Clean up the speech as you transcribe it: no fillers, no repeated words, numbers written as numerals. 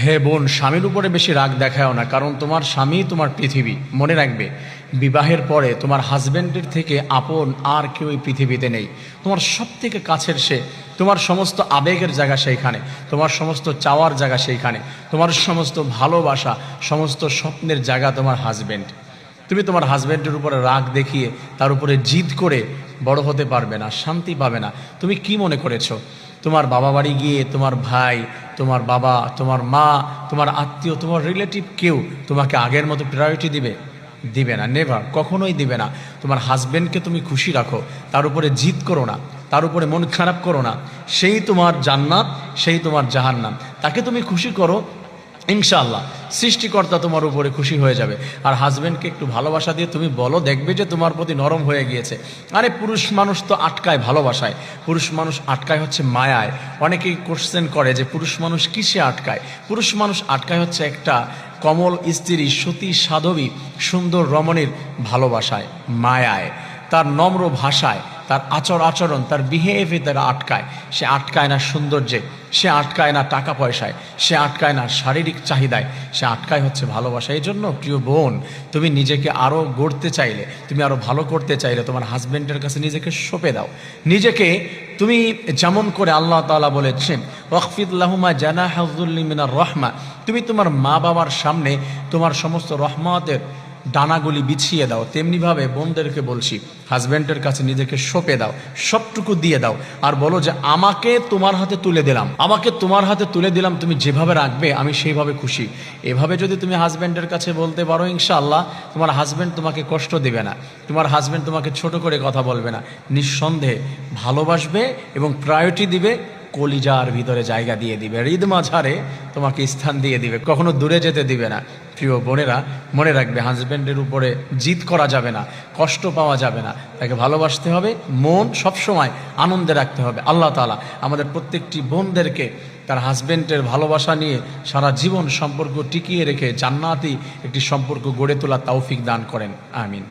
হে বোন, স্বামীর উপরে বেশি রাগ দেখাও না, কারণ তোমার স্বামী তোমার পৃথিবী। মনে রাখবে, বিবাহের পরে তোমার হাজব্যান্ডের থেকে আপন আর কেউ এই পৃথিবীতে নেই। তোমার সব থেকে কাছের সে, তোমার সমস্ত আবেগের জায়গা সেইখানে, তোমার সমস্ত চাওয়ার জায়গা সেইখানে, তোমার সমস্ত ভালোবাসা, সমস্ত স্বপ্নের জায়গা তোমার হাজব্যান্ড। তুমি তোমার হাজব্যান্ডের উপরে রাগ দেখিয়ে তার উপরে জিদ করে বড় হতে পারবে না, শান্তি পাবে না। তুমি কি মনে করেছো তোমার বাবা বাড়ি গিয়ে তোমার ভাই, তোমার বাবা, তোমার মা, তোমার আত্মীয়, তোমার রিলেটিভ কেউ তোমাকে আগের মতো প্রায়োরিটি দিবে? দিবে না, নেভার, কখনোই দিবে না। তোমার হাজব্যান্ডকে তুমি খুশি রাখো, তার উপরে জিদ করো না, তার উপরে মন খারাপ করো না। সেই তোমার জান্নাত, সেই তোমার জাহান্নাম। তাকে তুমি খুশি করো, ইনশাআল্লাহ সৃষ্টিকর্তা তোমার উপরে খুশি হয়ে যাবে। আর হাজব্যান্ডকে একটু ভালোবাসা দিয়ে তুমি বলো, দেখবে যে তোমার প্রতি নরম হয়ে গিয়েছে। আরে পুরুষ মানুষ তো আটকায় ভালোবাসায়, পুরুষ মানুষ আটকায় হচ্ছে মায়ায়। অনেকেই কোশ্চেন করে যে পুরুষ মানুষ কিসে আটকায়? পুরুষ মানুষ আটকায় হচ্ছে একটা কমল স্ত্রী, সতী সাধবী, সুন্দর রমণীর ভালোবাসায়, মায়ায়, তার নম্র ভাষায়, তার আচরণ, তার বিহেভিয়ারে তারা আটকায়। সে আটকায় না সৌন্দর্যে, সে আটকায় না টাকা পয়সায়, সে আটকায় না শারীরিক চাহিদায়, সে আটকায় হচ্ছে ভালোবাসা। এই জন্য প্রিয় বোন, তুমি নিজেকে আরও গড়তে চাইলে, তুমি আরও ভালো করতে চাইলে, তোমার হাজব্যান্ডের কাছে নিজেকে সঁপে দাও। নিজেকে তুমি যেমন করে আল্লাহ তাআলা বলেছেন, ওয়াকফিদ লাহুমা জানাহা যুল্লি মিনার রাহমা, তুমি তোমার মা বাবার সামনে তোমার সমস্ত রহমতের ডানাগুলি বিছিয়ে দাও। তেমনিভাবে বোনদেরকে বলছি, হাজব্যান্ডের কাছে নিজেকে সঁপে দাও, সবটুকু দিয়ে দাও, আর বলো যে আমাকে তোমার হাতে তুলে দিলাম, আমাকে তোমার হাতে তুলে দিলাম, তুমি যেভাবে রাখবে আমি সেইভাবে খুশি। এভাবে যদি তুমি হাজব্যান্ডের কাছে বলতে পারো, ইনশাআল্লাহ তোমার হাজব্যান্ড তোমাকে কষ্ট দেবে না, তোমার হাজব্যান্ড তোমাকে ছোট করে কথা বলবে না, নিঃসন্দেহে ভালোবাসবে এবং প্রায়োরিটি দিবে, কলিজার ভিতরে জায়গা দিয়ে দিবে, হৃদ মাঝারে তোমাকে স্থান দিয়ে দিবে, কখনো দূরে যেতে দিবে না। প্রিয় বোনেরা, মনে রাখবে, হাজব্যান্ডের উপরে জিদ করা যাবে না, কষ্ট পাওয়া যাবে না, তাকে ভালোবাসতে হবে, মন সবসময় আনন্দে রাখতে হবে। আল্লাহ তাআলা আমাদের প্রত্যেকটি বোনদেরকে তার হাজব্যান্ডের ভালোবাসা নিয়ে সারা জীবন সম্পর্ক টিকিয়ে রেখে জান্নাতি একটি সম্পর্ক গড়ে তোলার তৌফিক দান করেন। আমিন।